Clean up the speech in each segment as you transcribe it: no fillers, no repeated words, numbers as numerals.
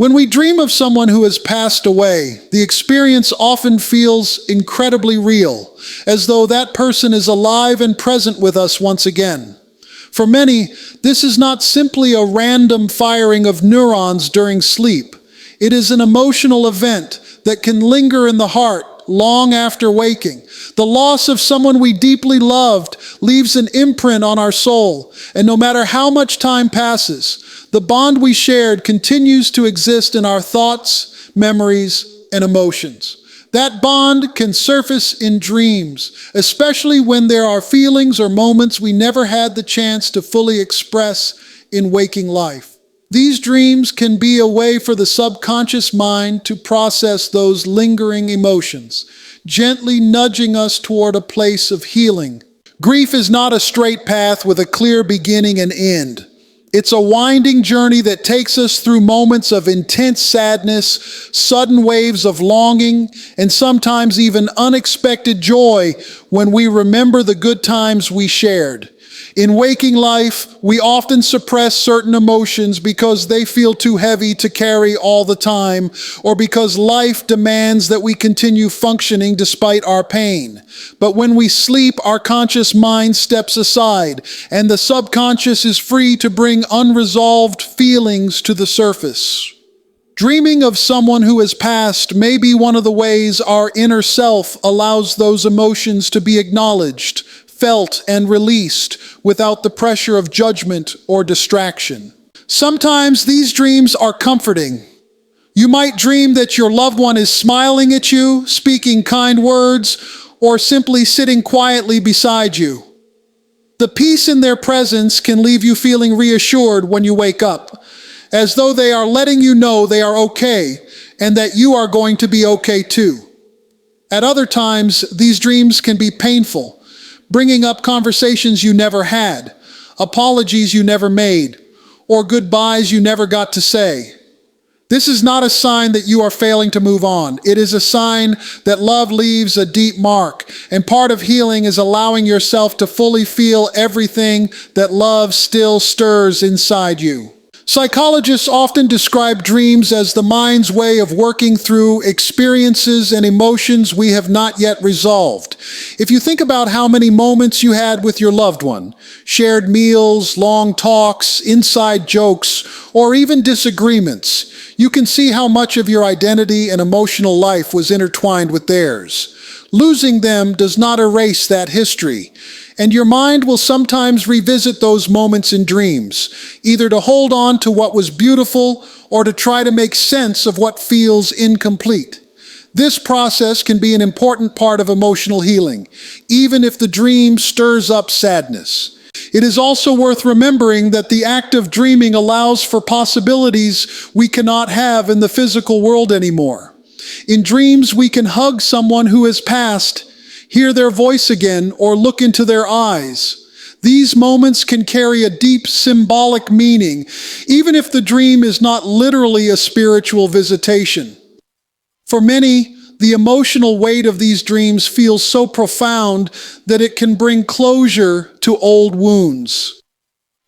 When we dream of someone who has passed away, the experience often feels incredibly real, as though that person is alive and present with us once again. For many, this is not simply a random firing of neurons during sleep. It is an emotional event that can linger in the heart long after waking. The loss of someone we deeply loved leaves an imprint on our soul, and no matter how much time passes, the bond we shared continues to exist in our thoughts, memories, and emotions. That bond can surface in dreams, especially when there are feelings or moments we never had the chance to fully express in waking life. These dreams can be a way for the subconscious mind to process those lingering emotions, gently nudging us toward a place of healing. Grief is not a straight path with a clear beginning and end. It's a winding journey that takes us through moments of intense sadness, sudden waves of longing, and sometimes even unexpected joy when we remember the good times we shared. In waking life, we often suppress certain emotions because they feel too heavy to carry all the time, or because life demands that we continue functioning despite our pain. But when we sleep, our conscious mind steps aside, and the subconscious is free to bring unresolved feelings to the surface. Dreaming of someone who has passed may be one of the ways our inner self allows those emotions to be acknowledged, felt, and released without the pressure of judgment or distraction. Sometimes these dreams are comforting. You might dream that your loved one is smiling at you, speaking kind words, or simply sitting quietly beside you. The peace in their presence can leave you feeling reassured when you wake up, as though they are letting you know they are okay and that you are going to be okay too. At other times, these dreams can be painful, bringing up conversations you never had, apologies you never made, or goodbyes you never got to say. This is not a sign that you are failing to move on. It is a sign that love leaves a deep mark, and part of healing is allowing yourself to fully feel everything that love still stirs inside you. Psychologists often describe dreams as the mind's way of working through experiences and emotions we have not yet resolved. If you think about how many moments you had with your loved one, shared meals, long talks, inside jokes, or even disagreements, you can see how much of your identity and emotional life was intertwined with theirs. Losing them does not erase that history, and your mind will sometimes revisit those moments in dreams, either to hold on to what was beautiful or to try to make sense of what feels incomplete. This process can be an important part of emotional healing, even if the dream stirs up sadness. It is also worth remembering that the act of dreaming allows for possibilities we cannot have in the physical world anymore. In dreams, we can hug someone who has passed, hear their voice again, or look into their eyes. These moments can carry a deep symbolic meaning, even if the dream is not literally a spiritual visitation. For many, the emotional weight of these dreams feels so profound that it can bring closure to old wounds.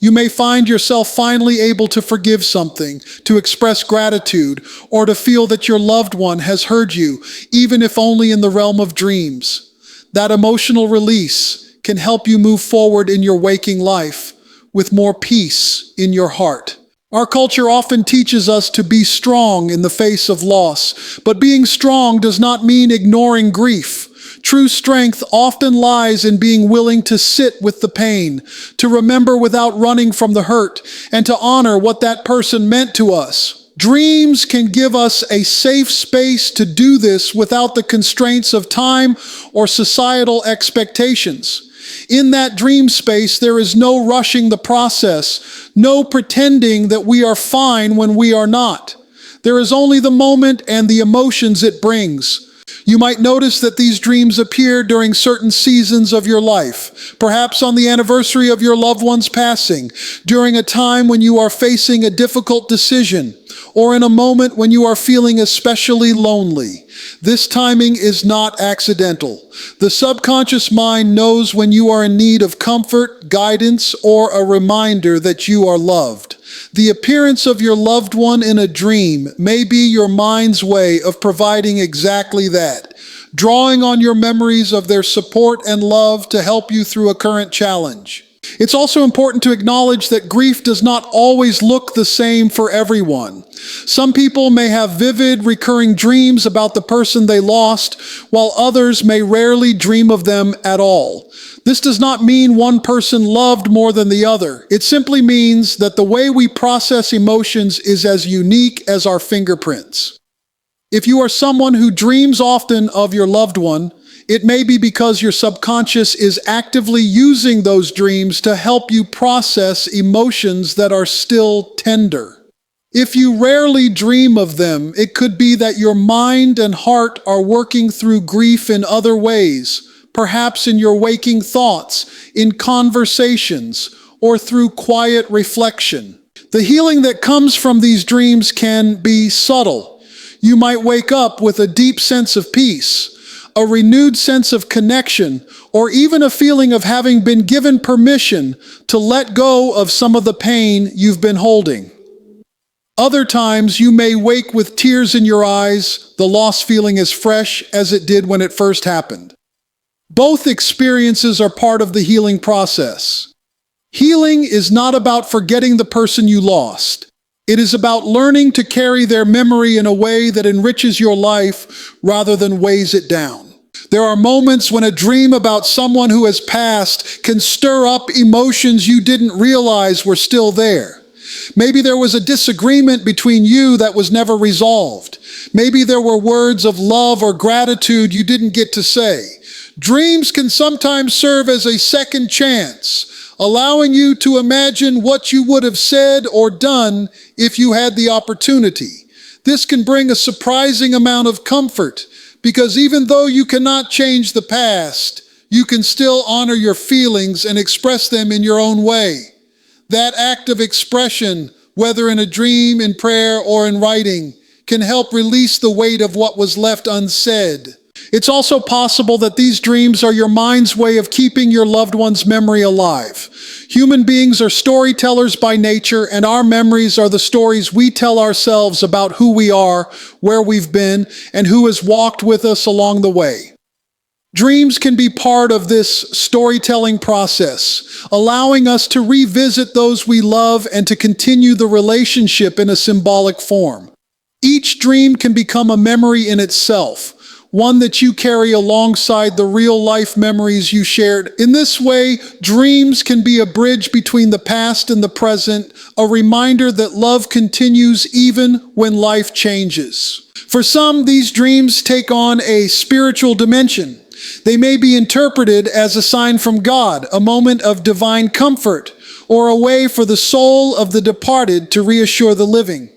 You may find yourself finally able to forgive something, to express gratitude, or to feel that your loved one has heard you, even if only in the realm of dreams. That emotional release can help you move forward in your waking life with more peace in your heart. Our culture often teaches us to be strong in the face of loss, but being strong does not mean ignoring grief. True strength often lies in being willing to sit with the pain, to remember without running from the hurt, and to honor what that person meant to us. Dreams can give us a safe space to do this without the constraints of time or societal expectations. In that dream space, there is no rushing the process, no pretending that we are fine when we are not. There is only the moment and the emotions it brings. You might notice that these dreams appear during certain seasons of your life, perhaps on the anniversary of your loved one's passing, during a time when you are facing a difficult decision, or in a moment when you are feeling especially lonely. This timing is not accidental. The subconscious mind knows when you are in need of comfort, guidance, or a reminder that you are loved. The appearance of your loved one in a dream may be your mind's way of providing exactly that, drawing on your memories of their support and love to help you through a current challenge. It's also important to acknowledge that grief does not always look the same for everyone. Some people may have vivid, recurring dreams about the person they lost, while others may rarely dream of them at all. This does not mean one person loved more than the other. It simply means that the way we process emotions is as unique as our fingerprints. If you are someone who dreams often of your loved one, it may be because your subconscious is actively using those dreams to help you process emotions that are still tender. If you rarely dream of them, it could be that your mind and heart are working through grief in other ways, perhaps in your waking thoughts, in conversations, or through quiet reflection. The healing that comes from these dreams can be subtle. You might wake up with a deep sense of peace, a renewed sense of connection, or even a feeling of having been given permission to let go of some of the pain you've been holding. Other times you may wake with tears in your eyes, the loss feeling as fresh as it did when it first happened. Both experiences are part of the healing process. Healing is not about forgetting the person you lost. It is about learning to carry their memory in a way that enriches your life rather than weighs it down. There are moments when a dream about someone who has passed can stir up emotions you didn't realize were still there. Maybe there was a disagreement between you that was never resolved. Maybe there were words of love or gratitude you didn't get to say. Dreams can sometimes serve as a second chance, allowing you to imagine what you would have said or done if you had the opportunity. This can bring a surprising amount of comfort, because even though you cannot change the past, you can still honor your feelings and express them in your own way. That act of expression, whether in a dream, in prayer, or in writing, can help release the weight of what was left unsaid. It's also possible that these dreams are your mind's way of keeping your loved one's memory alive. Human beings are storytellers by nature, and our memories are the stories we tell ourselves about who we are, where we've been, and who has walked with us along the way. Dreams can be part of this storytelling process, allowing us to revisit those we love and to continue the relationship in a symbolic form. Each dream can become a memory in itself, one that you carry alongside the real-life memories you shared. In this way, dreams can be a bridge between the past and the present, a reminder that love continues even when life changes. For some, these dreams take on a spiritual dimension. They may be interpreted as a sign from God, a moment of divine comfort, or a way for the soul of the departed to reassure the living.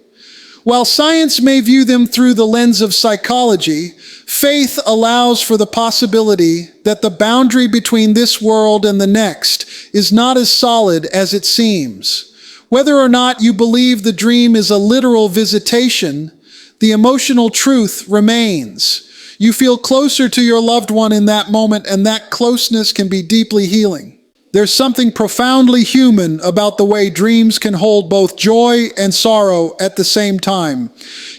While science may view them through the lens of psychology, faith allows for the possibility that the boundary between this world and the next is not as solid as it seems. Whether or not you believe the dream is a literal visitation, the emotional truth remains. You feel closer to your loved one in that moment, and that closeness can be deeply healing. There's something profoundly human about the way dreams can hold both joy and sorrow at the same time.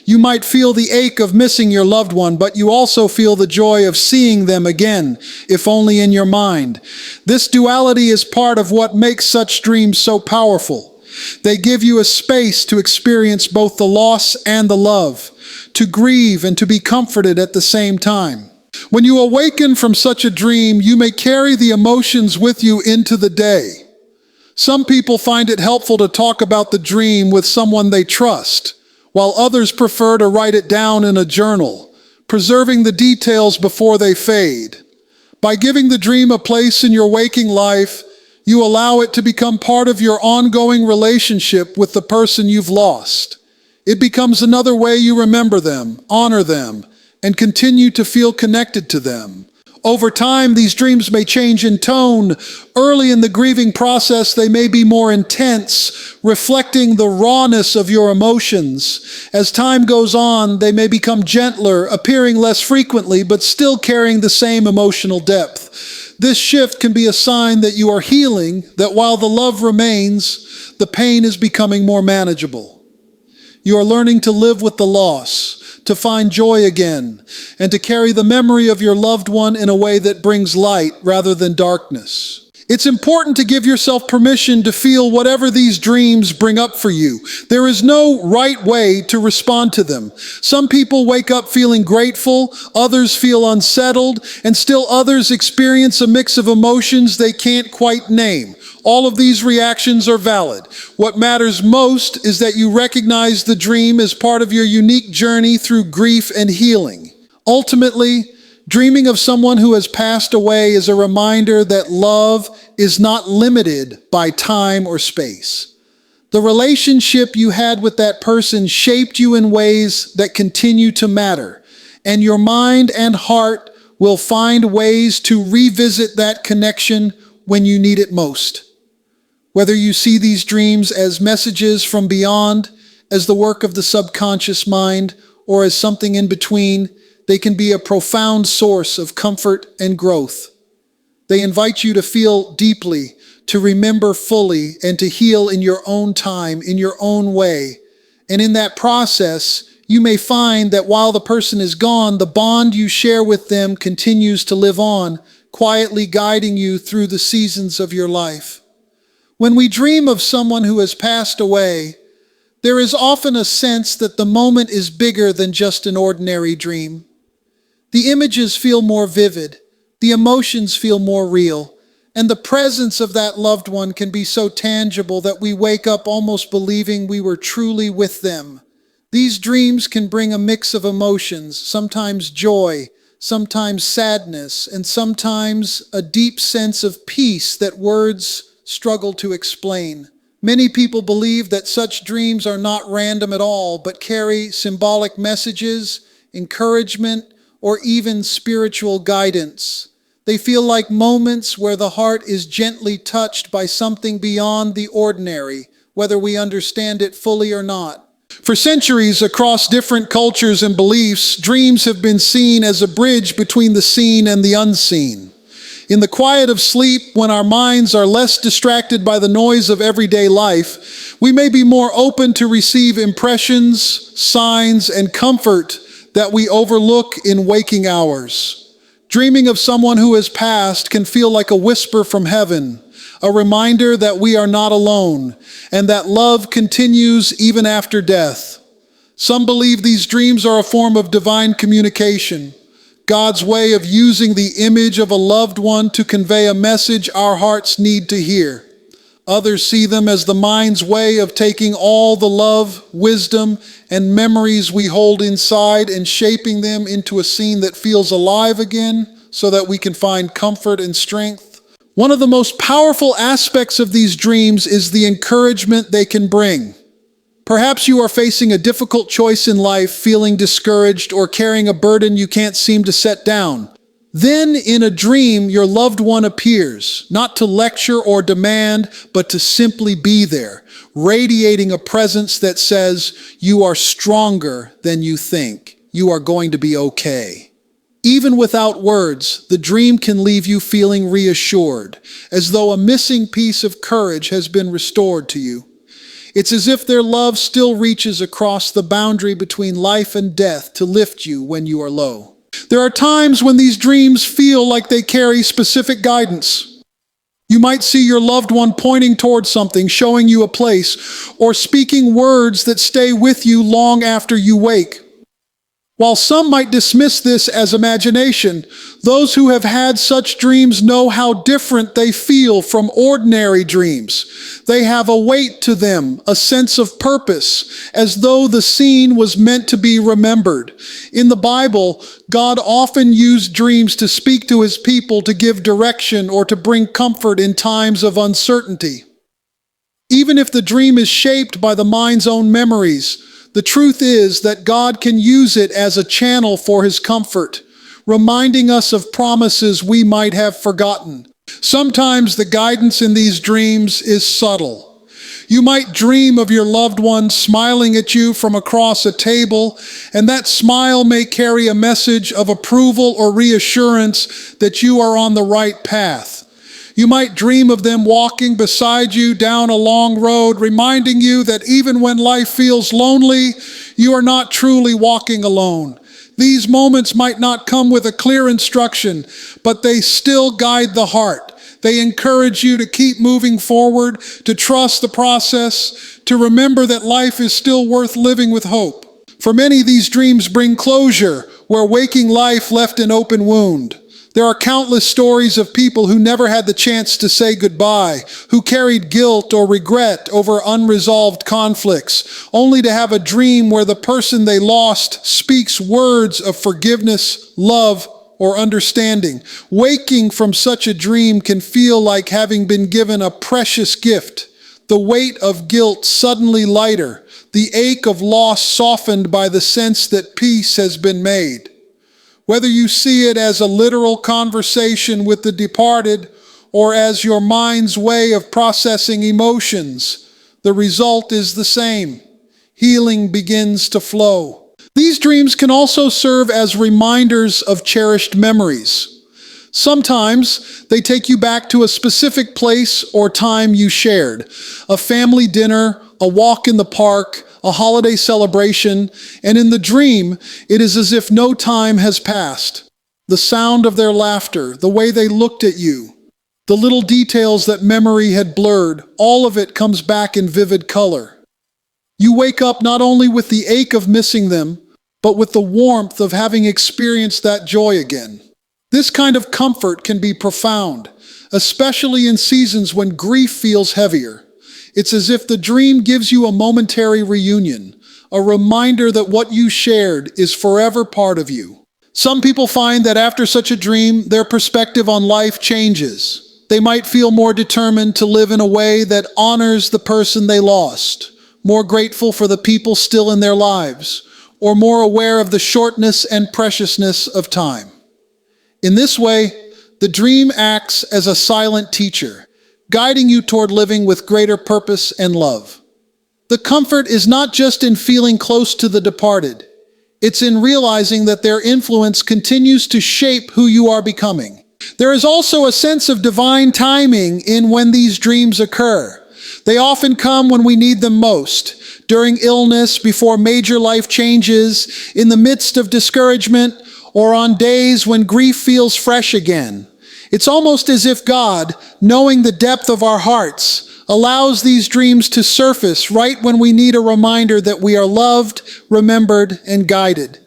You might feel the ache of missing your loved one, but you also feel the joy of seeing them again, if only in your mind. This duality is part of what makes such dreams so powerful. They give you a space to experience both the loss and the love, to grieve and to be comforted at the same time. When you awaken from such a dream, you may carry the emotions with you into the day. Some people find it helpful to talk about the dream with someone they trust, while others prefer to write it down in a journal, preserving the details before they fade. By giving the dream a place in your waking life, you allow it to become part of your ongoing relationship with the person you've lost. It becomes another way you remember them, honor them, and continue to feel connected to them. Over time, these dreams may change in tone. Early in the grieving process, they may be more intense, reflecting the rawness of your emotions. As time goes on, they may become gentler, appearing less frequently, but still carrying the same emotional depth. This shift can be a sign that you are healing, that while the love remains, the pain is becoming more manageable. You are learning to live with the loss, to find joy again, and to carry the memory of your loved one in a way that brings light rather than darkness. It's important to give yourself permission to feel whatever these dreams bring up for you. There is no right way to respond to them. Some people wake up feeling grateful, others feel unsettled, and still others experience a mix of emotions they can't quite name. All of these reactions are valid. What matters most is that you recognize the dream as part of your unique journey through grief and healing. Ultimately, dreaming of someone who has passed away is a reminder that love is not limited by time or space. The relationship you had with that person shaped you in ways that continue to matter, and your mind and heart will find ways to revisit that connection when you need it most. Whether you see these dreams as messages from beyond, as the work of the subconscious mind, or as something in between, they can be a profound source of comfort and growth. They invite you to feel deeply, to remember fully, and to heal in your own time, in your own way. And in that process, you may find that while the person is gone, the bond you share with them continues to live on, quietly guiding you through the seasons of your life. When we dream of someone who has passed away, there is often a sense that the moment is bigger than just an ordinary dream. The images feel more vivid, the emotions feel more real, and the presence of that loved one can be so tangible that we wake up almost believing we were truly with them. These dreams can bring a mix of emotions, sometimes joy, sometimes sadness, and sometimes a deep sense of peace that words struggle to explain. Many people believe that such dreams are not random at all, but carry symbolic messages, encouragement, or even spiritual guidance. They feel like moments where the heart is gently touched by something beyond the ordinary, whether we understand it fully or not. For centuries, across different cultures and beliefs, dreams have been seen as a bridge between the seen and the unseen. In the quiet of sleep, when our minds are less distracted by the noise of everyday life, we may be more open to receive impressions, signs, and comfort that we overlook in waking hours. Dreaming of someone who has passed can feel like a whisper from heaven, a reminder that we are not alone, and that love continues even after death. Some believe these dreams are a form of divine communication, God's way of using the image of a loved one to convey a message our hearts need to hear. Others see them as the mind's way of taking all the love, wisdom, and memories we hold inside and shaping them into a scene that feels alive again so that we can find comfort and strength. One of the most powerful aspects of these dreams is the encouragement they can bring. Perhaps you are facing a difficult choice in life, feeling discouraged, or carrying a burden you can't seem to set down. Then, in a dream, your loved one appears, not to lecture or demand, but to simply be there, radiating a presence that says, "You are stronger than you think. You are going to be okay." Even without words, the dream can leave you feeling reassured, as though a missing piece of courage has been restored to you. It's as if their love still reaches across the boundary between life and death to lift you when you are low. There are times when these dreams feel like they carry specific guidance. You might see your loved one pointing towards something, showing you a place, or speaking words that stay with you long after you wake. While some might dismiss this as imagination, those who have had such dreams know how different they feel from ordinary dreams. They have a weight to them, a sense of purpose, as though the scene was meant to be remembered. In the Bible, God often used dreams to speak to his people, to give direction, or to bring comfort in times of uncertainty. Even if the dream is shaped by the mind's own memories, the truth is that God can use it as a channel for his comfort, reminding us of promises we might have forgotten. Sometimes the guidance in these dreams is subtle. You might dream of your loved one smiling at you from across a table, and that smile may carry a message of approval or reassurance that you are on the right path. You might dream of them walking beside you down a long road, reminding you that even when life feels lonely, you are not truly walking alone. These moments might not come with a clear instruction, but they still guide the heart. They encourage you to keep moving forward, to trust the process, to remember that life is still worth living with hope. For many, these dreams bring closure where waking life left an open wound. There are countless stories of people who never had the chance to say goodbye, who carried guilt or regret over unresolved conflicts, only to have a dream where the person they lost speaks words of forgiveness, love, or understanding. Waking from such a dream can feel like having been given a precious gift, the weight of guilt suddenly lighter, the ache of loss softened by the sense that peace has been made. Whether you see it as a literal conversation with the departed or as your mind's way of processing emotions, the result is the same. Healing begins to flow. These dreams can also serve as reminders of cherished memories. Sometimes they take you back to a specific place or time you shared, a family dinner, a walk in the park, a holiday celebration, and in the dream, it is as if no time has passed. The sound of their laughter, the way they looked at you, the little details that memory had blurred, all of it comes back in vivid color. You wake up not only with the ache of missing them, but with the warmth of having experienced that joy again. This kind of comfort can be profound, especially in seasons when grief feels heavier. It's as if the dream gives you a momentary reunion, a reminder that what you shared is forever part of you. Some people find that after such a dream, their perspective on life changes. They might feel more determined to live in a way that honors the person they lost, more grateful for the people still in their lives, or more aware of the shortness and preciousness of time. In this way, the dream acts as a silent teacher, guiding you toward living with greater purpose and love. The comfort is not just in feeling close to the departed. It's in realizing that their influence continues to shape who you are becoming. There is also a sense of divine timing in when these dreams occur. They often come when we need them most, during illness, before major life changes, in the midst of discouragement, or on days when grief feels fresh again. It's almost as if God, knowing the depth of our hearts, allows these dreams to surface right when we need a reminder that we are loved, remembered, and guided.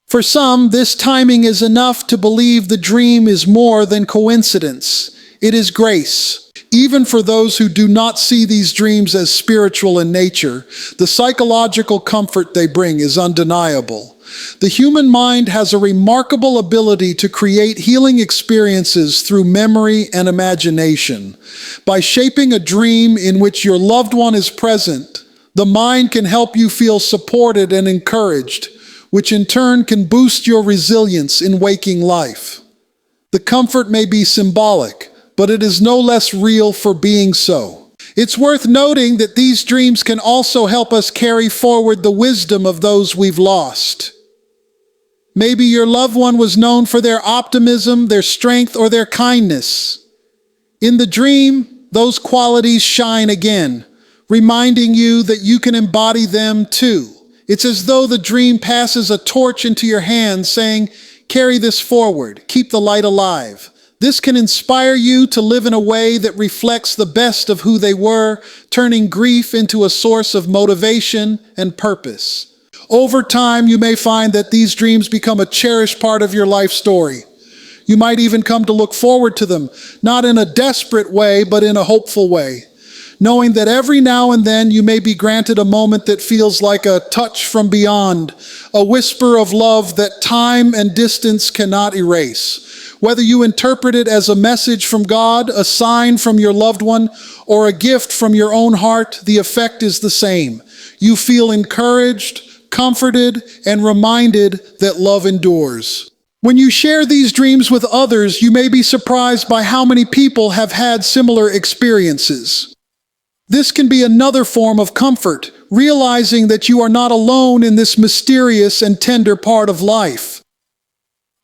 For some, this timing is enough to believe the dream is more than coincidence. It is grace. Even for those who do not see these dreams as spiritual in nature, the psychological comfort they bring is undeniable. The human mind has a remarkable ability to create healing experiences through memory and imagination. By shaping a dream in which your loved one is present, the mind can help you feel supported and encouraged, which in turn can boost your resilience in waking life. The comfort may be symbolic, but it is no less real for being so. It's worth noting that these dreams can also help us carry forward the wisdom of those we've lost. Maybe your loved one was known for their optimism, their strength, or their kindness. In the dream, those qualities shine again, reminding you that you can embody them too. It's as though the dream passes a torch into your hand, saying, "Carry this forward, keep the light alive." This can inspire you to live in a way that reflects the best of who they were, turning grief into a source of motivation and purpose. Over time, you may find that these dreams become a cherished part of your life story. You might even come to look forward to them, not in a desperate way, but in a hopeful way, knowing that every now and then you may be granted a moment that feels like a touch from beyond, a whisper of love that time and distance cannot erase. Whether you interpret it as a message from God, a sign from your loved one, or a gift from your own heart, the effect is the same. You feel encouraged, comforted, and reminded that love endures. When you share these dreams with others, you may be surprised by how many people have had similar experiences. This can be another form of comfort, realizing that you are not alone in this mysterious and tender part of life.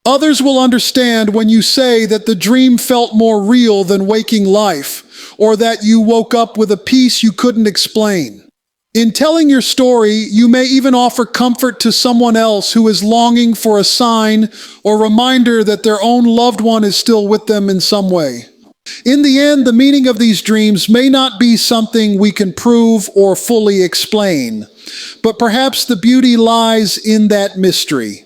Others will understand when you say that the dream felt more real than waking life, or that you woke up with a peace you couldn't explain. In telling your story, you may even offer comfort to someone else who is longing for a sign or reminder that their own loved one is still with them in some way. In the end, the meaning of these dreams may not be something we can prove or fully explain, but perhaps the beauty lies in that mystery.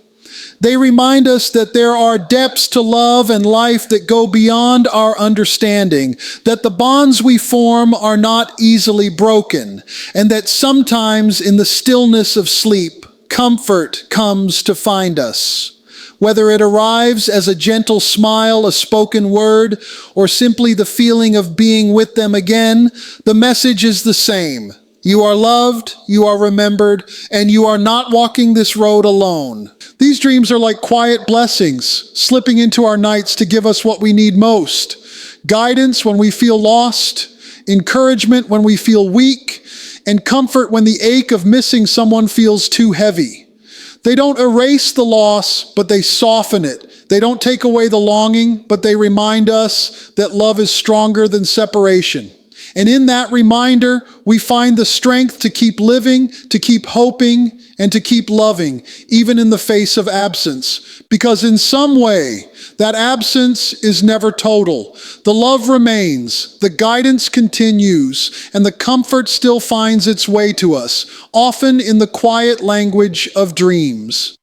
They remind us that there are depths to love and life that go beyond our understanding, that the bonds we form are not easily broken, and that sometimes in the stillness of sleep, comfort comes to find us. Whether it arrives as a gentle smile, a spoken word, or simply the feeling of being with them again, the message is the same. You are loved, you are remembered, and you are not walking this road alone. These dreams are like quiet blessings, slipping into our nights to give us what we need most. Guidance when we feel lost, encouragement when we feel weak, and comfort when the ache of missing someone feels too heavy. They don't erase the loss, but they soften it. They don't take away the longing, but they remind us that love is stronger than separation. And in that reminder, we find the strength to keep living, to keep hoping, and to keep loving, even in the face of absence. Because in some way, that absence is never total. The love remains, the guidance continues, and the comfort still finds its way to us, often in the quiet language of dreams.